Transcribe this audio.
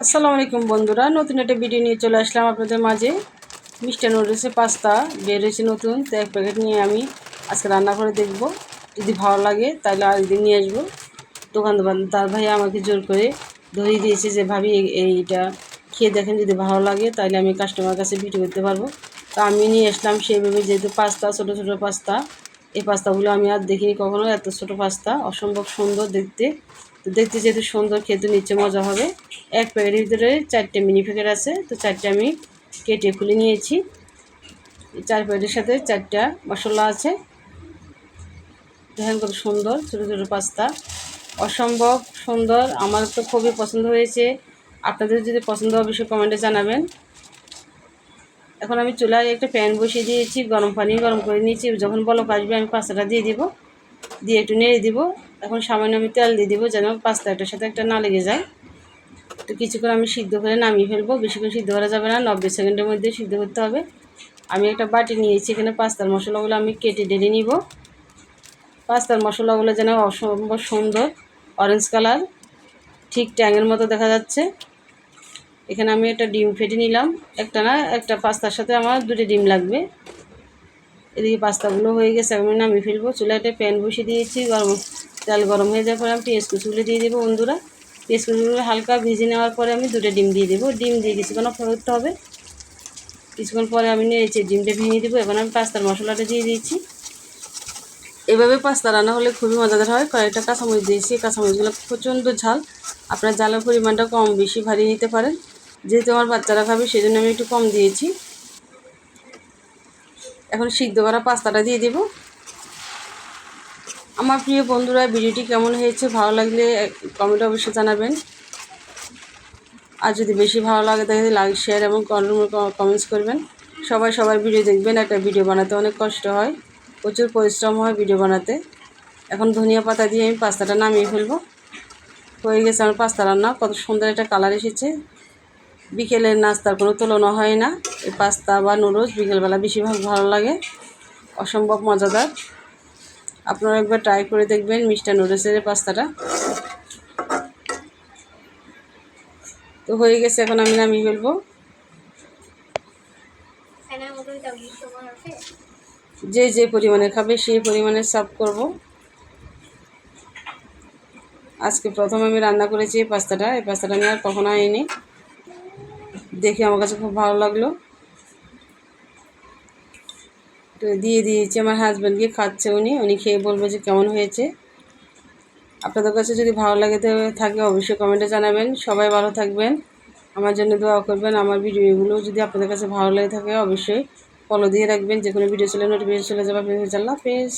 আসসালামু আলাইকুম বন্ধুরা, নতুন একটা ভিডিও নিয়ে চলে আসলাম আপনাদের মাঝে। মিষ্টি নুডলসের পাস্তা বের হয়েছে নতুন, তো এক প্যাকেট নিয়ে আমি আজকে রান্না করে দেখব। যদি ভালো লাগে তাহলে আরেকদিন নিয়ে আসবো। দোকানদার ভাই আমাকে জোর করে ধরিয়ে দিয়েছে যে ভাবি এইটা খেয়ে দেখেন, যদি ভালো লাগে তাহলে আমি কাস্টমার কাছে বিক্রি করতে পারবো। তো আমি নিয়ে আসলাম সেইভাবে, যেহেতু পাস্তা ছোটো ছোটো পাস্তা, এই পাস্তাগুলো আমি আর দেখিনি কখনো। এত ছোটো পাস্তা, অসম্ভব সুন্দর দেখতে। তো দেখতে যেহেতু সুন্দর, খেতে নিচ্ছে মজা হবে। এক প্যাকেটের ভিতরে 4টে মিনি প্যাকেট আছে, তো 4টে আমি কেটে খুলে নিয়েছি। 4 প্যাকেটের সাথে 4টা মশলা আছে। দেখেন কত সুন্দর ছোটো ছোটো পাস্তা, অসম্ভব সুন্দর। আমার তো খুবই পছন্দ হয়েছে। আপনাদের যদি পছন্দ হয় অবশ্যই কমেন্টে জানাবেন। এখন আমি চুলায় একটা প্যান বসিয়ে দিয়েছি, গরম পানি গরম করে নিয়েছি। যখন বলক আসবে আমি পাস্তাটা দিয়ে দিব, দিয়ে একটু নেড়ে দিব। এখন সামান্য আমি তেল দিয়ে দিব, যেন পাস্তাটার সাথে একটা না লেগে যায়। তো কিছুক্ষণ আমি সিদ্ধ করে নামিয়ে ফেলবো। বেশিক্ষণ সিদ্ধ করা যাবে না, 90 সেকেন্ডের মধ্যে সিদ্ধ করতে হবে। আমি একটা বাটি নিয়েছি, এখানে পাস্তার মশলাগুলো আমি কেটে ঢেলে নিব। পাস্তার মশলাগুলো যেন অসম্ভব সুন্দর অরেঞ্জ কালার, ঠিক ট্যাঙের মতো দেখা যাচ্ছে। এখানে আমি একটা ডিম ফেটে নিলাম, একটা না, একটা পাস্তার সাথে আমার 2টি ডিম লাগবে। এদিকে পাস্তাগুলো হয়ে গেছে, আমি নামিয়ে ফেলবো। চুলায় একটা প্যান বসিয়ে দিয়েছি, তেল গরম হয়ে যাওয়ার পরে আমি পেঁয়াজ কুচিগুলো দিয়ে দেবো বন্ধুরা। পেঁয়াজ কুচিগুলো হালকা ভেজে নেওয়ার পরে আমি 2টা ডিম দিয়ে দেবো। ডিম দিয়ে কিছুক্ষণ অপেক্ষা করতে হবে। কিছুক্ষণ পরে আমি নেড়েছি, ডিমটা ভেঙে দেবো। এখন আমি পাস্তার মশলাটা দিয়ে দিয়েছি। এভাবে পাস্তা রান্না হলে খুবই মজাদার হয়। কয়েকটা কাঁচামরিচ দিয়েছি, কাঁচামরিচগুলো প্রচণ্ড ঝাল। আপনার ঝালের পরিমাণটা কম বেশি ভারী নিতে পারেন। যেহেতু আমার বাচ্চারা খাবে সেই জন্য আমি একটু কম দিয়েছি। এখন সিদ্ধ করা পাস্তাটা দিয়ে দেব। আমার প্রিয় বন্ধুরা, ভিডিওটি কেমন হয়েছে, ভালো লাগলে কমেন্টে অবশ্যই জানাবেন। আর যদি বেশি ভালো লাগে তাহলে লাইক, শেয়ার এবং কমেন্টস করবেন। সবাই সবার ভিডিও দেখবেন। একটা ভিডিও বানাতে অনেক কষ্ট হয়, প্রচুর পরিশ্রম হয় ভিডিও বানাতে। এখন ধনিয়া পাতা দিয়ে আমি পাস্তাটা নামিয়ে ফেলবো। হয়ে গেছে আমার পাস্তা রান্না। কত সুন্দর একটা কালার এসেছে। বিকেলের নাস্তার কোনো তুলনা হয় না। এই পাস্তা বা নুডলস বিকেলবেলা বেশিরভাগ ভালো লাগে, অসম্ভব মজাদার। আপনারা একবার ট্রাই করে দেখবেন মিষ্টি নুডলসের পাস্তাটা। তো হয়ে গেছে, এখন আমি নামিয়ে ফেলবো। যে যে পরিমাণে খাবে সেই পরিমাণে সার্ভ করব। আজকে প্রথম আমি রান্না করেছি এই পাস্তাটা। এই পাস্তাটা আমি আর কখনো আনিনি, দেখে আমার কাছে খুব ভালো লাগলো। তো দিয়ে দিয়েছি আমার হাজব্যান্ডকে, খাচ্ছে উনি খেয়ে বলবে যে কেমন হয়েছে। আপনাদের কাছে যদি ভালো লাগে থাকে অবশ্যই কমেন্টে জানাবেন। সবাই ভালো থাকবেন, আমার জন্য দোয়া করবেন। আমার ভিডিওগুলো যদি আপনাদের কাছে ভালো লাগে থাকে অবশ্যই ফলো দিয়ে রাখবেন। যে কোনো ভিডিও চলে নোটিফিকেশন চলে যাবে। আল্লাহ হাফেজ।